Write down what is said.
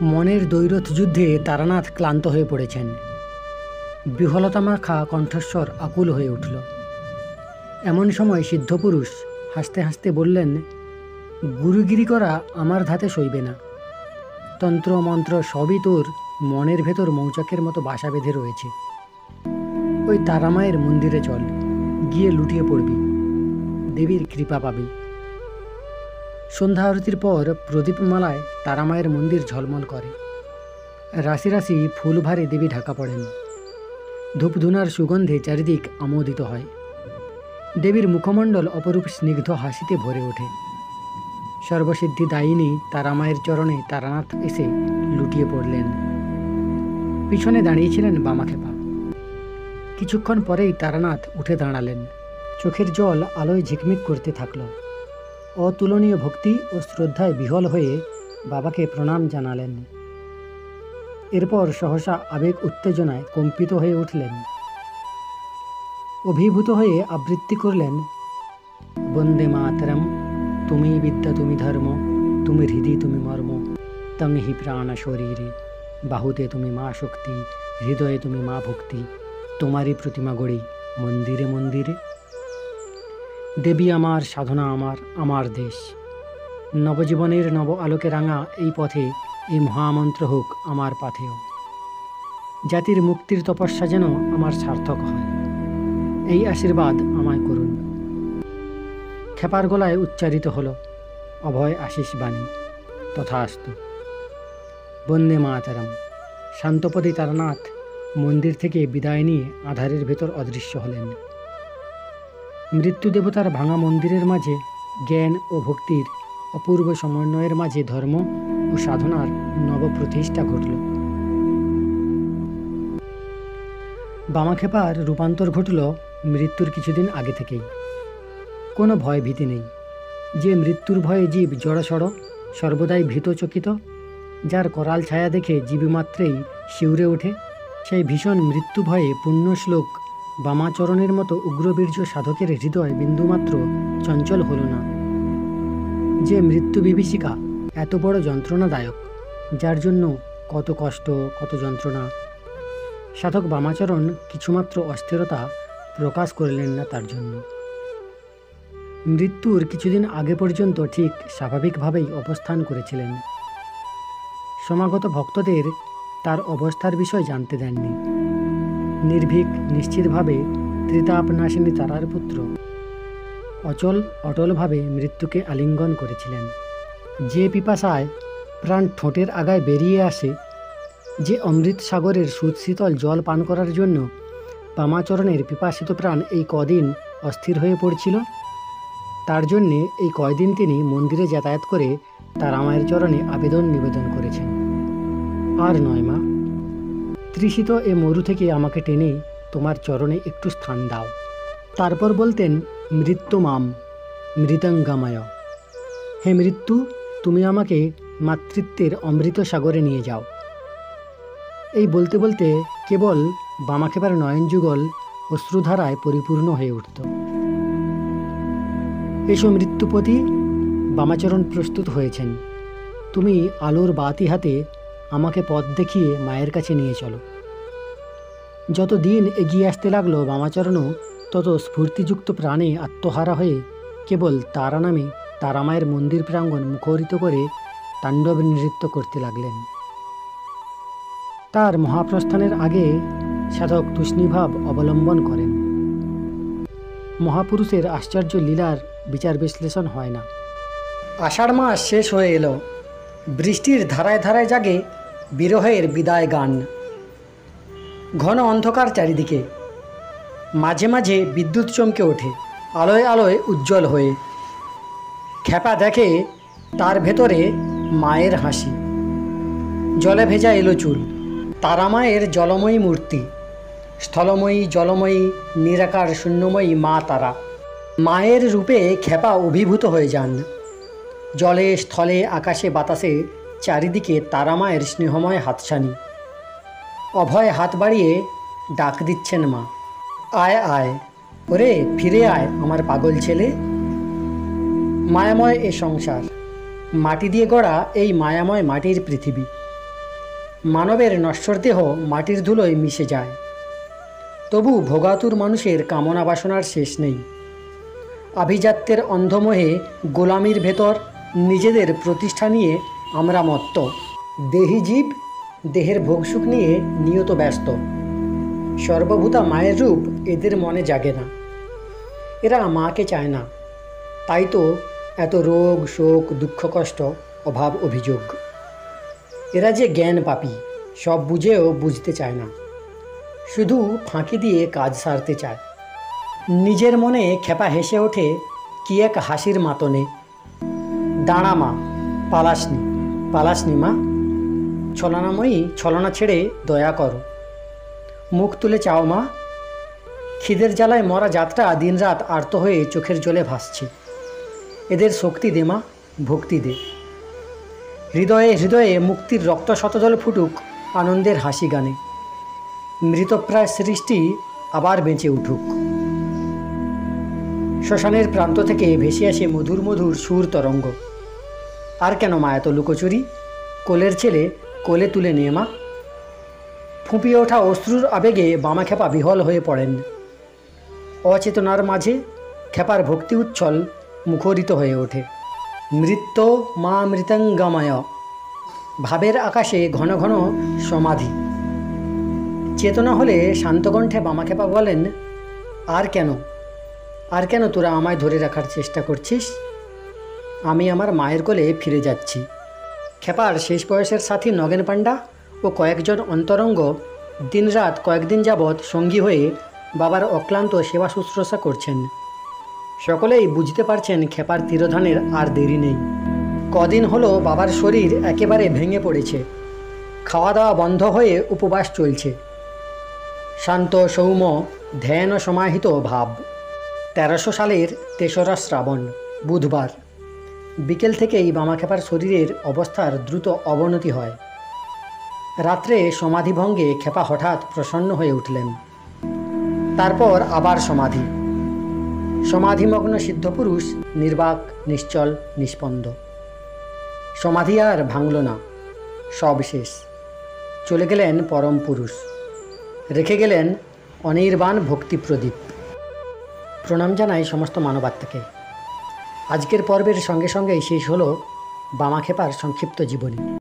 মনের দৈরথ যুদ্ধে তারানাথ ক্লান্ত হয়ে পড়েছেন। বিহ্বলতা মাখা কণ্ঠস্বর আকুল হয়ে উঠল। এমন সময় সিদ্ধপুরুষ হাসতে হাসতে বললেন, গুরুগিরি করা আমার ধাতে সইবে না। তন্ত্র মন্ত্র সবই তোর মনের ভেতর মৌচাকের মতো বাসা বেঁধে রয়েছে। ওই তারামায়ের মন্দিরে চল, গিয়ে লুটিয়ে পড়বি, দেবীর কৃপা পাবি। সন্ধ্যা আরতির পর প্রদীপমালায় তারামায়ের মন্দির ঝলমল করে। রাশি রাশি ফুলভারে দেবী ঢাকা পড়েন। ধূপধুনার সুগন্ধে চারিদিক আমোদিত হয়। দেবীর মুখমণ্ডল অপরূপ স্নিগ্ধ হাসিতে ভরে ওঠে। সর্বসিদ্ধি দায়িনী তারামায়ের চরণে তারানাথ এসে লুটিয়ে পড়লেন। পিছনে দাঁড়িয়েছিলেন বামাখেপা। কিছুক্ষণ পরেই তারানাথ উঠে দাঁড়ালেন। চোখের জল আলোয় ঝিকমিক করতে থাকল। অতুলনীয় ভক্তি ও শ্রদ্ধায় বিহ্বল হয়ে বাবাকে প্রণাম জানালেন। এরপর সহসা আবেগ উত্তেজনায় কম্পিত হয়ে উঠলেন। অভিভূত হয়ে আবৃত্তি করলেন, বন্দে মাতরম, তুমি বিদ্যা তুমি ধর্ম, তুমি হৃদয় তুমি মর্ম, তং হি প্রাণ শরীরে, বাহুতে তুমি মা শক্তি, হৃদয়ে তুমি মা ভক্তি, তোমারই প্রতিমা গড়ি মন্দিরে মন্দিরে। দেবী আমার, সাধনা আমার, আমার দেশ। নবজীবনের নব আলোকে রাঙা এই পথে এই মহামন্ত্র হোক আমার পাথেয়। জাতির মুক্তির তপস্যা যেন আমার সার্থক হয়, এই আশীর্বাদ আমায় করুন। খেপার গলায় উচ্চারিত হল অভয় আশিস বাণী, তথাস্তু। বন্দে মাতরম। শান্তপদী তারানাথ মন্দির থেকে বিদায় নিয়ে আধারের ভেতর অদৃশ্য হলেন। মৃত্যু দেবতার ভাঙা মন্দিরের মাঝে জ্ঞান ও ভক্তির অপূর্ব সমন্বয়ের মাঝে ধর্ম ও সাধনার নবপ্রতিষ্ঠা ঘটল। বামাখেপার রূপান্তর ঘটল মৃত্যুর কিছুদিন আগে থেকেই। কোনো ভয় ভীতি নেই। যে মৃত্যুর ভয়ে জীব জড়সড়, সর্বদাই ভীতচকিত, যার করাল ছায়া দেখে জীবমাত্রেই শিউরে ওঠে, সেই ভীষণ মৃত্যু ভয়ে পুণ্যশ্লোক বামাচরণের মতো উগ্রবীর্য সাধকের হৃদয় বিন্দুমাত্র চঞ্চল হল না। যে মৃত্যু বিভীষিকা এত বড় যন্ত্রণাদায়ক, যার জন্য কত কষ্ট, কত যন্ত্রণা, সাধক বামাচরণ কিছুমাত্র অস্থিরতা প্রকাশ করলেন না তার জন্য। মৃত্যুর কিছুদিন আগে পর্যন্ত ঠিক স্বাভাবিকভাবেই অবস্থান করেছিলেন। সমাগত ভক্তদের তার অবস্থার বিষয় জানতে দেননি। নির্ভীক নিশ্চিতভাবে ত্রিতাপনাশিনী তারার পুত্র অচল অটলভাবে মৃত্যুকে আলিঙ্গন করেছিলেন। যে পিপাসায় প্রাণ ঠোঁটের আগায় বেরিয়ে আসে, যে অমৃত সাগরের সুশীতল জল পান করার জন্য বামাচরণের পিপাসিত প্রাণ এই কদিন অস্থির হয়ে পড়ছিল, তার জন্যে এই কয়দিন তিনি মন্দিরে যাতায়াত করে তারামায়ের চরণে আবেদন নিবেদন করেছেন। আর নয় মা, তৃষিত এ মরু থেকে আমাকে টেনে তোমার চরণে একটু স্থান দাও। তারপর বলতেন, মৃত্যু মাম মৃতঙ্গাময়। হে মৃত্যু, তুমি আমাকে মাতৃত্বের অমৃত সাগরে নিয়ে যাও। এই বলতে বলতে কেবল বামাখেপার নয়নযুগল অশ্রুধারায় পরিপূর্ণ হয়ে উঠত। এসো মৃত্যুপতি, বামাচরণ প্রস্তুত হয়েছেন। তুমি আলোর বাতি হাতে আমাকে পথ দেখিয়ে মায়ের কাছে নিয়ে চলো। যত দিন এগিয়ে আসতে লাগলো, বামাচরণও তত স্ফূর্তিযুক্ত প্রাণে আত্মহারা হয়ে কেবল তারা নামে তারামায়ের মন্দির প্রাঙ্গণ মুখরিত করে তাণ্ডব নৃত্য করতে লাগলেন। তার মহাপ্রস্থানের আগে সাধক তুষ্ণীভাব অবলম্বন করেন। মহাপুরুষের আশ্চর্য লীলার বিচার বিশ্লেষণ হয় না। আষাঢ় মাস শেষ হয়ে এলো। বৃষ্টির ধারায় ধারায় জাগে বিরহের বিদায় গান। ঘন অন্ধকার চারিদিকে, মাঝে মাঝে বিদ্যুৎ চমকে ওঠে আলোয় আলোয় উজ্জ্বল হয়ে। খেপা দেখে তার ভেতরে মায়ের হাসি। জলে ভেজা এলো চুল, তারামায়ের জলময়ী মূর্তি, স্থলময়ী জলময়ী নিরাকার শূন্যময়ী মা তারা। মায়ের রূপে খেপা অভিভূত হয়ে যান। জলে স্থলে আকাশে বাতাসে চারিদিকে তারামায়ের স্নেহময় হাতছানি। অভয় হাত বাড়িয়ে ডাক দিচ্ছেন মা, আয় আয়, ওরে ফিরে আয় আমার পাগল ছেলে। মায়াময় এ সংসার, মাটি দিয়ে গড়া এই মায়াময় মাটির পৃথিবী, মানবের নশ্বর দেহ মাটির ধুলোয় মিশে যায়, তবু ভোগাতুর মানুষের কামনা বাসনার শেষ নেই। আভিজাত্যের অন্ধমোহে গোলামির ভেতর নিজেদের প্রতিষ্ঠা নিয়ে আমরা মত্ত। দেহি জীব দেহের ভোগসুখ নিয়ে নিয়ত ব্যস্ত। সর্বভূতা মায়ের রূপ এদের মনে জাগে না। এরা মাকে চায় না, তাই তো এত রোগ শোক দুঃখ কষ্ট অভাব অভিযোগ। এরা যে জ্ঞান পাপী, সব বুঝেও বুঝতে চায় না, শুধু ফাঁকি দিয়ে কাজ সারতে চায়। নিজের মনে খেপা হেসে ওঠে কি এক হাসির মাতনে। দাঁড়া মা, পালাসনি পালাসনি মা, ছলনাময়ী ছলনা ছেড়ে দয়া করো। মুখ তুলে চাও মা, খিদের জ্বালায় মরা জাতটা দিনরাত আর্ত হয়ে চোখের জলে ভাসছে। এদের শক্তি দে মা, ভক্তি দে। হৃদয়ে হৃদয়ে মুক্তির রক্ত শতদল ফুটুক আনন্দের হাসি গানে। মৃতপ্রায় সৃষ্টি আবার বেঁচে উঠুক। শ্মশানের প্রান্ত থেকে ভেসে আসে মধুর মধুর সুর তরঙ্গ। আর কেন মা এত লুকোচুরি? কোলের ছেলে কোলে তুলে নিয়ে মা। ফুঁপিয়ে ওঠা অশ্রুর আবেগে বামা খেপা বিহল হয়ে পড়েন। অচেতনার মাঝে খেপার ভক্তি উচ্ছল মুখরিত হয়ে ওঠে। মৃত্য মা মৃতঙ্গময়, ভাবের আকাশে ঘন ঘন সমাধি। চেতনা হলে শান্তকণ্ঠে বামাখেপা বলেন, আর কেন তোরা আমায় ধরে রাখার চেষ্টা করছিস? আমি আমার মায়ের কোলে ফিরে যাচ্ছি। খেপার শেষ বয়সের সাথী নগেন পাণ্ডা ও কয়েকজন অন্তরঙ্গ দিনরাত কয়েকদিন যাবৎ সঙ্গী হয়ে বাবার অক্লান্ত সেবা শুশ্রূষা করছেন। সকলেই বুঝতে পারছেন খেপার তিরোধানের আর দেরি নেই। কদিন হলো বাবার শরীর একেবারে ভেঙে পড়েছে। খাওয়া দাওয়া বন্ধ হয়ে উপবাস চলছে। শান্ত সৌম্য ধ্যান সমাহিত ভাব। 1300 সালের 3রা শ্রাবণ বুধবার বিকেল থেকেই বামাখেপার শরীরের অবস্থার দ্রুত অবনতি হয়। রাত্রে সমাধিভঙ্গে খেপা হঠাৎ প্রসন্ন হয়ে উঠলেন। তারপর আবার সমাধিমগ্ন সিদ্ধপুরুষ নির্বাক, নিশ্চল, নিস্পন্দ। সমাধি আর ভাঙল না, সব শেষ। চলে গেলেন পরম পুরুষ, রেখে গেলেন অনির্বাণ ভক্তি প্রদীপ। প্রণাম জানাই সমস্ত মানবাত্মাকে। আজকের পর্বের সঙ্গে সঙ্গেই শেষ হলো বামাখেপার সংক্ষিপ্ত জীবনী।